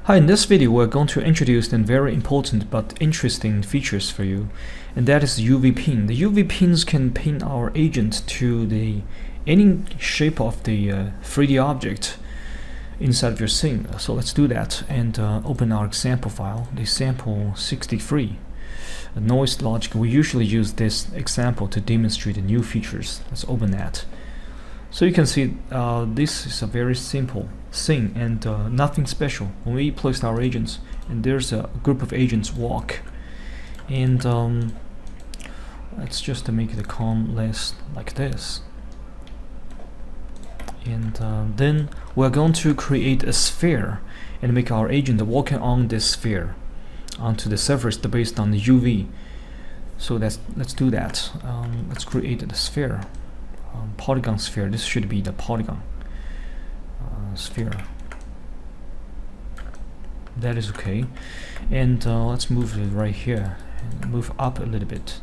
Hi, in this video we're going to introduce some very important but interesting features for you, and that is UV pin. The UV pins can pin our agent to any shape of the 3D object inside of your scene. So let's do that and open our example file, the sample 63. Noise logic. We usually use this example to demonstrate the new features. Let's open that. So you can see this is a very simple scene and nothing special. When we place our agents, and there's a group of agents walk, and let's just make the calm less like this, and then we're going to create a sphere and make our agent walking on this sphere onto the surface based on the UV. So let's do that. Let's create the sphere. Polygon sphere. This should be the polygon sphere. That is okay. And let's move it right here and move up a little bit.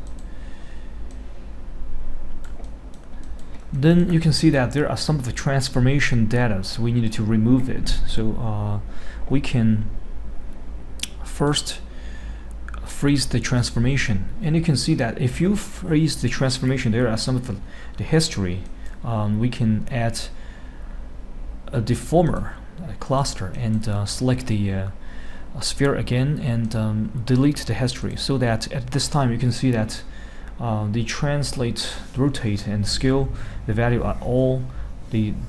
Then you can see that there are some of the transformation data, so we needed to remove it. So we can first freeze the transformation, and you can see that if you freeze the transformation, there are some of the history. We can add a deformer, a cluster, and select the sphere again and delete the history, so that at this time you can see that the translate, rotate, and scale, the value are all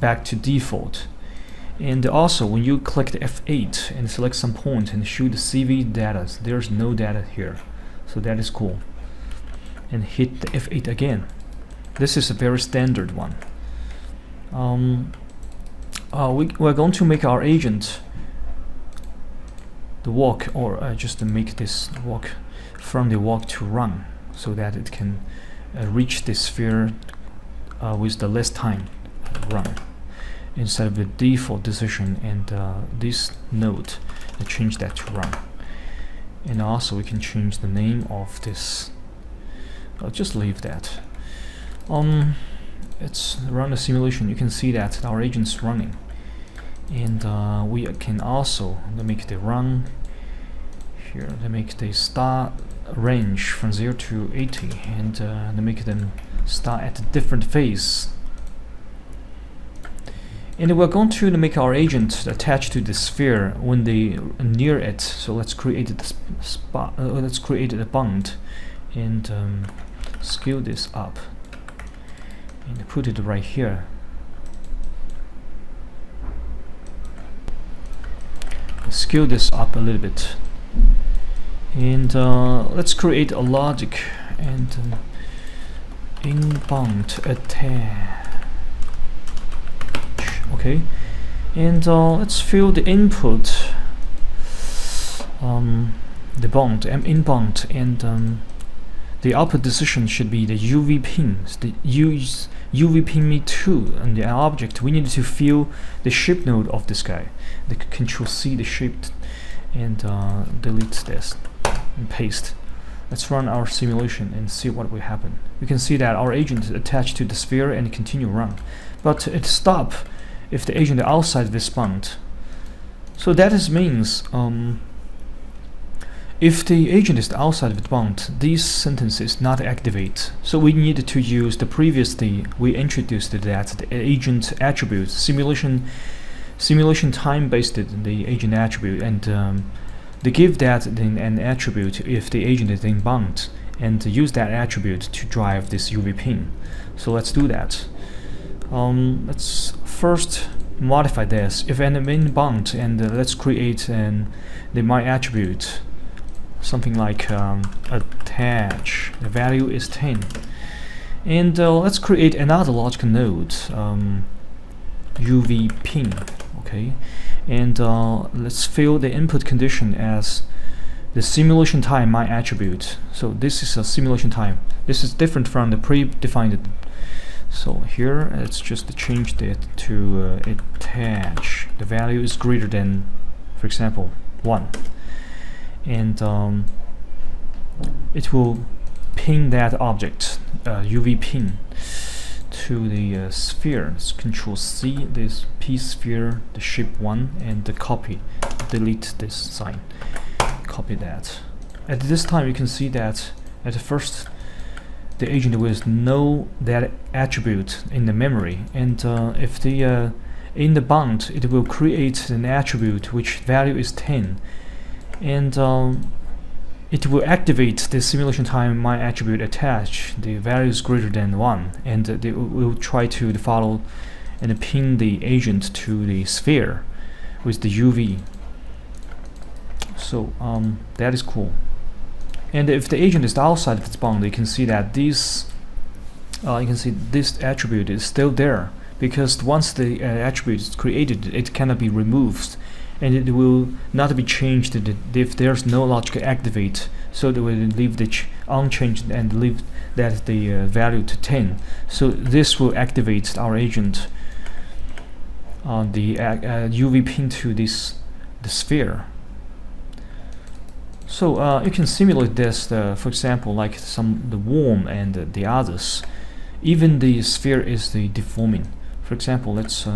back to default. And also when you click the F8 and select some point and show the CV data, there's no data here, so that is cool. And hit the F8 again. This is a very standard one. We're going to make our agent the walk, or just to make this walk from the walk to run, so that it can reach the sphere with the less time run, instead of the default decision and this node, change that to run. And also we can change the name of this. I'll just leave that. Let's run the simulation. You can see that our agent's running, and we can also make the run here, to make the start range from 0 to 80, and to make them start at a different phase. And we're going to make our agent attach to the sphere when they near it. So let's create the spot. Let's create a bond and scale this up and put it right here. Scale this up a little bit, and let's create a logic and inbound attach. Okay, and let's fill the input, the bond, inbound, and the output decision should be the UV pins. The UV pin me 2, and the object we need to fill the shape node of this guy. The Control C the shape, and delete this and paste. Let's run our simulation and see what will happen. You can see that our agent is attached to the sphere and continue run, but it stop if the agent is outside this bond. So that means if the agent is outside of the bond, this sentence is not activate. So we need to use the previously we introduced that the agent attribute simulation time based the agent attribute, and they give that an attribute if the agent is in bond, and use that attribute to drive this UV pin. So let's do that. Let's first modify this. If an in bound, and let's create the my attribute, something like attach. The value is 10, and let's create another logical node, UV pin. Okay, and let's fill the input condition as the simulation time my attribute. So this is a simulation time. This is different from the predefined. So here let's just change that to attach. The value is greater than, for example, 1, and it will pin that object, UV pin, to the sphere. Let's Control C this P sphere, the shape 1, and the copy delete this sign. Copy that. At this time, you can see that at first the agent will know that attribute in the memory, and if the in the bound it will create an attribute which value is 10, and it will activate the simulation time my attribute attach the value is greater than 1, and they will try to follow and pin the agent to the sphere with the UV. So that is cool. And if the agent is outside of its bound, you can see that this attribute is still there, because once the attribute is created, it cannot be removed, and it will not be changed if there's no logical activate. So they will leave the unchanged and leave that the value to 10. So this will activate our agent on the UV pin to the sphere. So you can simulate this, for example, like the worm and the others. Even the sphere is the deforming. For example, let's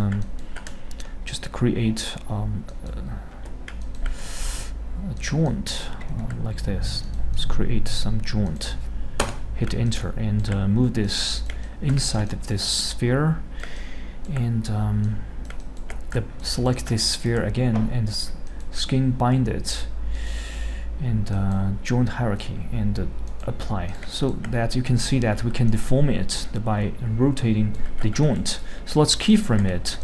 just create a joint like this. Let's create some joint. Hit enter and move this inside of this sphere, and select this sphere again and skin bind it, and joint hierarchy, and apply, so that you can see that we can deform it by rotating the joint. So let's keyframe it.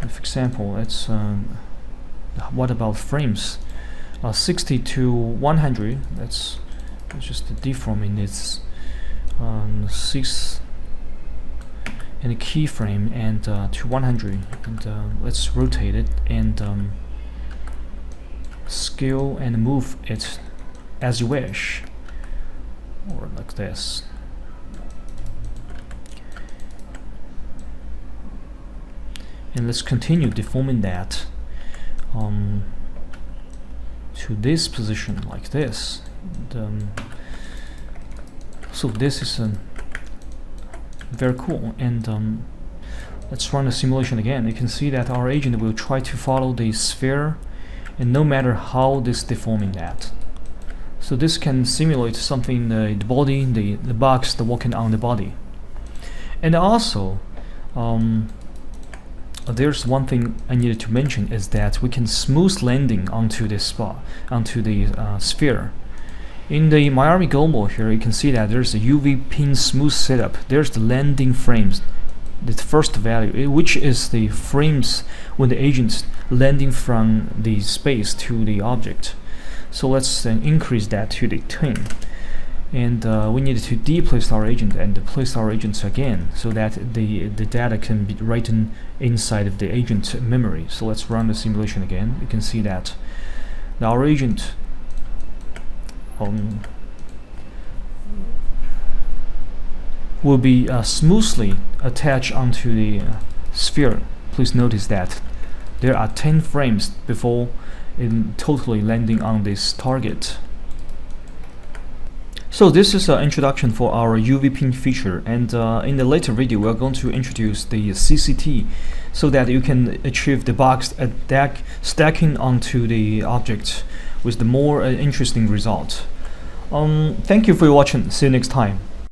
For example, let's what about frames? 60 to 100. Let's just deforming its 6 and a keyframe, and to 100, and let's rotate it and scale and move it as you wish, or like this. And let's continue deforming that to this position like this. And, so this is very cool. And let's run the simulation again. You can see that our agent will try to follow the sphere, and no matter how this deforming that. So this can simulate something, the body, the box, the walking on the body. And also there's one thing I needed to mention, is that we can smooth landing onto this spot, onto the sphere. In the Miami Global here, you can see that there's a UV pin smooth setup. There's the landing frames, the first value, which is the frames when the agent's landing from the space to the object. So let's increase that to the 10. And we need to deplace our agent and place our agents again, so that the data can be written inside of the agent memory. So let's run the simulation again. You can see that our agent will be smoothly attached onto the sphere. Please notice that there are 10 frames before in totally landing on this target. So this is an introduction for our UV pin feature, and in the later video we are going to introduce the CCT, so that you can achieve the box stacking onto the object with the more interesting result. Thank you for watching. See you next time.